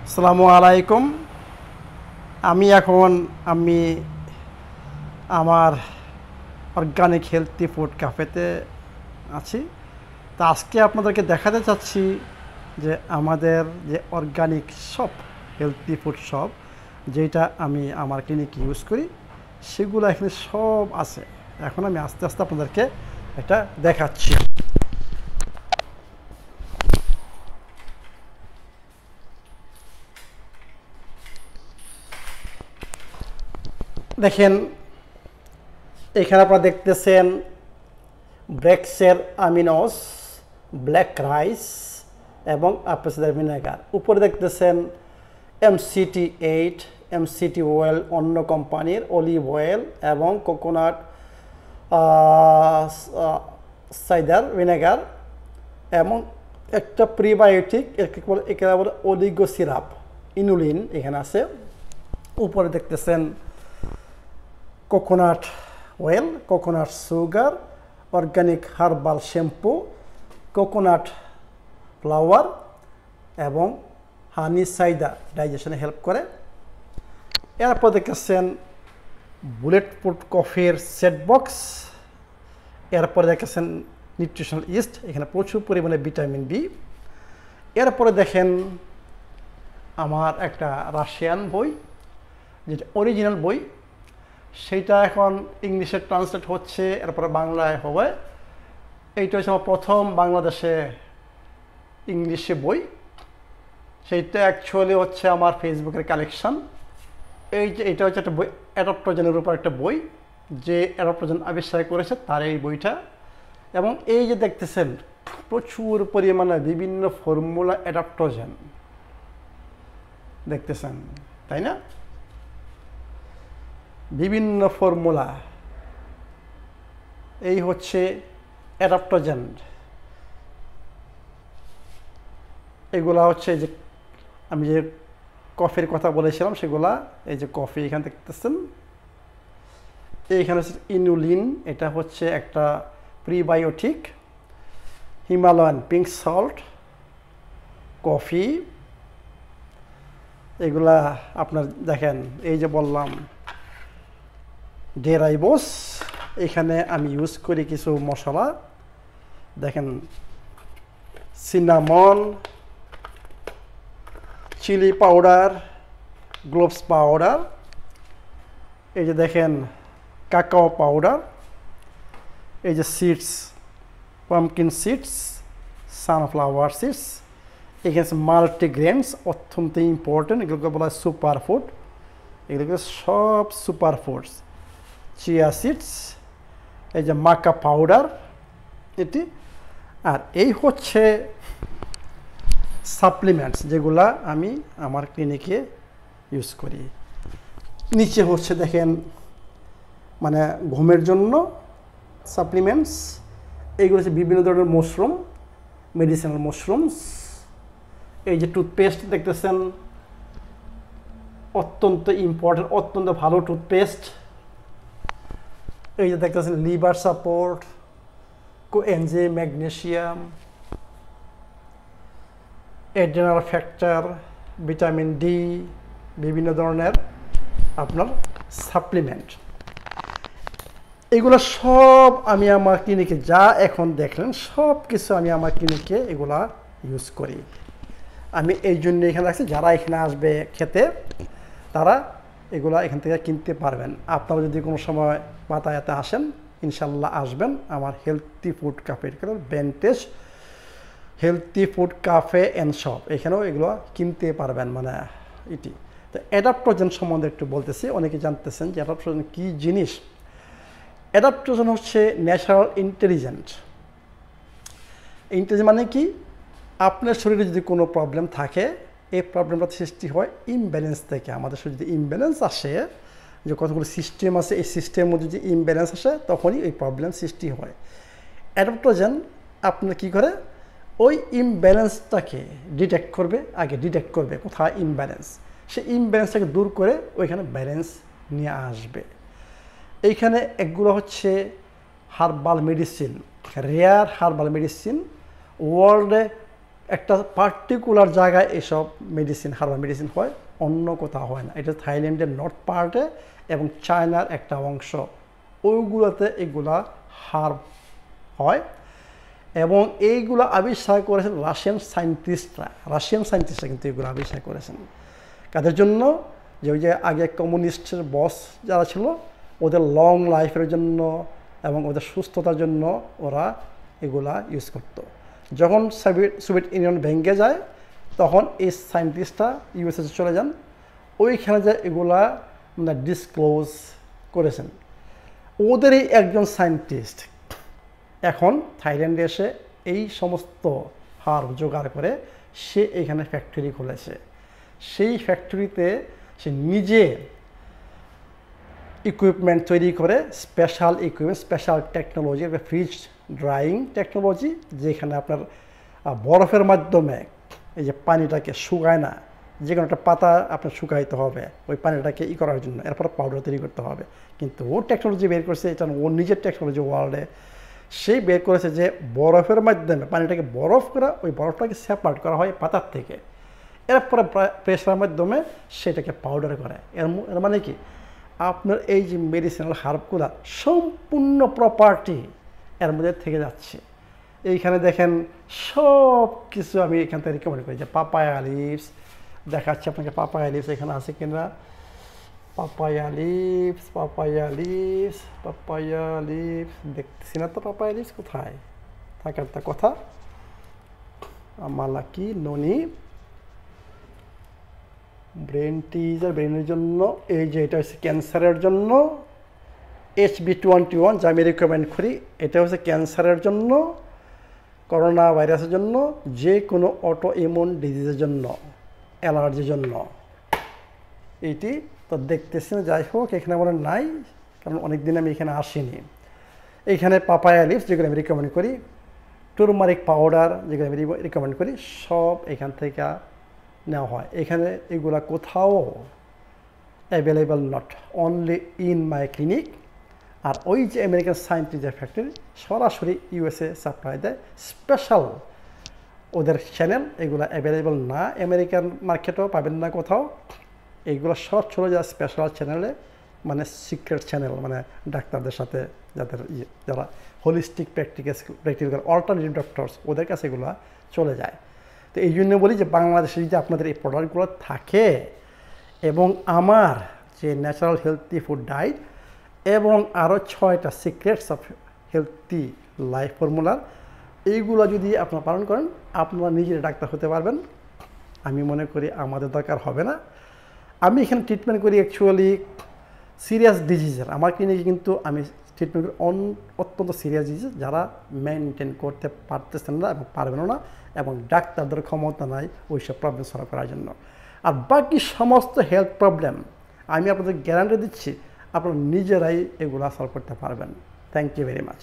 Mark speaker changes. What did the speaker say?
Speaker 1: আসসালামু আলাইকুম। আমি আমার অর্গানিক হেলথি ফুড ক্যাফেতে আছি। তো আজকে আপনাদেরকে দেখাতে চাচ্ছি যে আমাদের যে organic shop, healthy food shop, যেটা আমি আমার ক্লিনিকে ইউজ করি, সেগুলো এখানে সব আছে। এখন আমি আস্তে আস্তে আপনাদেরকে এটা দেখাচ্ছি। দেখেন, এখানে আপনারা দেখতেছেন ব্রেক্সের আমিনোস, ব্ল্যাক রাইস এবং আপেল সাইডার ভিনেগার। উপরে দেখতেছেন MCT8, MCT অয়েল, অন্য কোম্পানির অলিভ অয়েল এবং কোকোনাট সাইডার ভিনেগার এবং একটা প্রিবায়োটিক, একে বলে অলিগো সিরাপ, ইনুলিন এখানে আছে। উপরে দেখতেছেন coconut oil, coconut sugar, organic herbal shampoo, coconut flower এবং হানি সাইডার ডাইজেশনে হেল্প করে। এরপর দেখতেছেন বুলেট প্রুফ কফির সেট বক্স। এরপরে দেখতেছেন নিউট্রিশনাল ইস্ট, এখানে প্রচুর পরিমাণে ভিটামিন বি। এরপরে দেখেন আমার একটা রাশিয়ান বই, যেটা অরিজিনাল বই, সেইটা এখন ইংলিশে ট্রান্সলেট হচ্ছে, এরপরে বাংলায় হবে। এইটা হচ্ছে আমার প্রথম বাংলাদেশে ইংলিশে বই। সেইটা অ্যাকচুয়ালি হচ্ছে আমার ফেসবুকের কালেকশন। এইটা হচ্ছে একটা বই, অ্যাডাপ্টোজেনের উপর একটা বই, যে অ্যাডাপ্টোজেন আবিষ্কার করেছে তার এই বইটা। এবং এই যে দেখতেছেন প্রচুর পরিমাণে বিভিন্ন ফর্মুলা অ্যাডাপ্টোজেন দেখতেছেন, তাই না? বিভিন্ন ফর্মুলা, এই হচ্ছে অ্যাডাপ্টোজেন। এগুলা হচ্ছে যে আমি যে কফির কথা বলেছিলাম সেগুলা, এই যে কফি এখানে দেখতেছেন। এইখানে হচ্ছে ইনুলিন, এটা হচ্ছে একটা prebiotic. Himalayan pink salt, coffee, এগুলা আপনার দেখেন। এই যে বললাম ডেরাইবোস, এখানে আমি ইউজ করি কিছু মশলা, দেখেন cinnamon, chilli powder, gloves powder, এই যে দেখেন কাকাও পাউডার, এই যে seeds, pumpkin seeds, sunflower seeds, এখানে মাল্টিগ্রেনস, অত্যন্ত ইম্পর্টেন্ট, এগুলোকে বলা হয় সুপার ফুড, এগুলোকে সব সুপার ফুডস। চিয়া সিডস, এই যে মাকা পাউডার এটি। আর এই হচ্ছে সাপ্লিমেন্টস, যেগুলা আমি আমার ক্লিনিকে ইউজ করি। নিচে হচ্ছে দেখেন মানে ঘুমের জন্য সাপ্লিমেন্টস, এইগুলো হচ্ছে বিভিন্ন ধরনের মাশরুম, মেডিসিনাল মাশরুমস। এই যে টুথপেস্ট দেখতেছেন, অত্যন্ত ইম্পর্টেন্ট, অত্যন্ত ভালো টুথপেস্ট। এই যে দেখতেছেন liver support, coenzyme, magnesium, adrenal factor, vitamin D, বিভিন্ন ধরনের আপনার সাপ্লিমেন্ট। এগুলো সব আমি আমার ক্লিনিকে, যা এখন দেখলেন সব কিছু আমি আমার ক্লিনিকে এগুলা ইউজ করি। আমি এই জন্য এখানে রাখছি, যারা এখানে আসবে খেতে তারা এগুলা এখান থেকে কিনতে পারবেন। আপনারা যদি কোনো সময় পাতায়াতে আসেন, ইনশাল্লাহ আসবেন আমার healthy food cafe, Vantage healthy food cafe and shop, এখানেও এগুলো কিনতে পারবেন। মানে এটি তো অ্যাডাপ্টোজেন সম্বন্ধে একটু বলতেছি। অনেকে জানতেছেন যে অ্যাডাপ্টোজেন কী জিনিস। অ্যাডাপ্টোজেন হচ্ছে ন্যাচারাল ইন্টেলিজেন্ট। ইন্টেলিজেন্ট মানে কি, আপনার শরীরে যদি কোনো প্রবলেম থাকে, এই প্রবলেমটা সৃষ্টি হয় ইমব্যালেন্স থেকে। আমাদের শরীরে যদি ইমব্যালেন্স আসে, যে কতগুলো সিস্টেম আছে, এই সিস্টেমের মধ্যে যদি ইমব্যালেন্স আসে তখনই এই প্রবলেম সৃষ্টি হয়। অ্যাডাপ্টোজেন আপনার কী করে, ওই ইমব্যালেন্সটাকে ডিটেক্ট করবে, আগে ডিটেক্ট করবে কোথায় ইমব্যালেন্স, সেই ইমব্যালেন্সটাকে দূর করে ওইখানে ব্যালেন্স নিয়ে আসবে। এইখানে এগুলো হচ্ছে herbal medicine, rare herbal medicine, ওয়ার্ল্ডে একটা পার্টিকুলার জায়গায় এসব মেডিসিন হার্বাল মেডিসিন হয়, অন্য কোথাও হয় না। এটা থাইল্যান্ডের নর্থ পার্টে এবং চায়নার একটা অংশ, ওইগুলোতে এগুলা হার্ব হয়। এবং এইগুলো আবিষ্কার করেছেন রাশিয়ান সায়েন্টিস্টরা কিন্তু এগুলো আবিষ্কার করেছেন। কাদের জন্য? যে ওই যে আগে কমিউনিস্টের বস যারা ছিল, ওদের লং লাইফের জন্য এবং ওদের সুস্থতার জন্য ওরা এগুলা ইউজ করত। যখন সোভিয়েত ইউনিয়ন ভেঙে যায়, তখন এই সায়েন্টিস্টরা ইউএসএ চলে যান, ওইখানে যে এগুলা মানে ডিসক্লোজ করেছেন। ওদেরই একজন সায়েন্টিস্ট এখন থাইল্যান্ডে এসে এই সমস্ত হার্ব জোগাড় করে সে এখানে ফ্যাক্টরি খুলেছে। সেই ফ্যাক্টরিতে সে নিজে ইকুইপমেন্ট তৈরি করে, special equipment, special technology, fridge drawing technology, যেখানে আপনার বরফের মাধ্যমে এই যে পানিটাকে শুকায় না, যে কোনো একটা পাতা আপনার শুকাইতে হবে ওই পানিটাকে করার জন্য, এরপর পাউডার তৈরি করতে হবে। কিন্তু ও টেকনোলজি বের করেছে, এটা ওর নিজের টেকনোলজি ওয়ার্ল্ডে। সেই বের করেছে যে বরফের মাধ্যমে পানিটাকে বরফ করা, ওই বরফটাকে সেপারেট করা হয় পাতার থেকে, এরপরে প্রেসারের মাধ্যমে সেটাকে পাউডার করে। এর মানে কি, আপনার এই যে মেডিসিনাল হার্বগুলো সম্পূর্ণ প্রপার্টি এর মধ্যে থেকে যাচ্ছে। এইখানে দেখেন সব কিছু আমি এখান থেকে রিকমেন্ড করি, যে পাপায়া লিভস দেখাচ্ছি আপনাকে, পাপায়া লিভস এখানে আছে কিনা, পাপায়া লিভস দেখতেছি না তো, পাপায়া লিভস কোথায় থাকার তা কথা। মালাকি ননি ব্রেন টিজার, ব্রেনের জন্য। এই যে এটা হচ্ছে ক্যান্সারের জন্য, HB21 যা আমি রেকমেন্ড করি, এটা হচ্ছে ক্যান্সারের জন্য, করোনা ভাইরাসের জন্য, যে কোনো অটো ইমিউন ডিজিজের জন্য, অ্যালার্জির জন্য। এইটি তো দেখতেছি না, যাই হোক এখানে আমার নাই, কারণ অনেক দিন আমি এখানে আসিনি। এইখানে পাপায়া লিভস যেগুলো আমি রিকমেন্ড করি, টুরমারিক পাউডার যেগুলো আমি রিকমেন্ড করি, সব এখান থেকে নেওয়া হয়। এখানে এগুলা কোথাও available not, only in my clinic. আর ওই যে আমেরিকান সায়েন্টিস্ট ফ্যাক্টরি সরাসরি ইউএসএ সাপ্লাই দেয়, স্পেশাল ওদের চ্যানেল, এগুলো অ্যাভেলেবল না, আমেরিকান মার্কেটেও পাবেন না কোথাও। এইগুলো সব চলে যায় স্পেশাল চ্যানেলে, মানে সিক্রেট চ্যানেল, মানে ডাক্তারদের সাথে যাদের যারা হোলিস্টিক প্র্যাকটিক্যাল অল্টারনেটিভ ডক্টরস, ওদের কাছে এগুলো চলে যায়। তো এই জন্য বলি যে বাংলাদেশে যদি আপনাদের এই প্রোডাক্টগুলো থাকে, এবং আমার যে ন্যাচারাল হেলথি ফুড ডায়েট এবং আরও 6টা সিক্রেটস অফ হেলথি লাইফ ফর্মুলার, এইগুলো যদি আপনারা পালন করেন, আপনারা নিজের ডাক্তার হতে পারবেন। আমি মনে করি আমাদের দরকার হবে না। আমি এখানে ট্রিটমেন্ট করি অ্যাকচুয়ালি সিরিয়াস ডিজিজের। আমার ক্লিনিকে কিন্তু আমি ট্রিটমেন্ট করি অত্যন্ত সিরিয়াস ডিজিজ, যারা মেনটেন করতে পারতেছেন না এবং পারবেন না, এবং ডাক্তারদের ক্ষমতা নাই ওইসব প্রবলেম সলভ করার জন্য। আর বাকি সমস্ত হেলথ প্রবলেম আমি আপনাদের গ্যারান্টি দিচ্ছি, আপনারা নিজেরাই এগুলো সলভ করতে পারবেন। Thank you very much.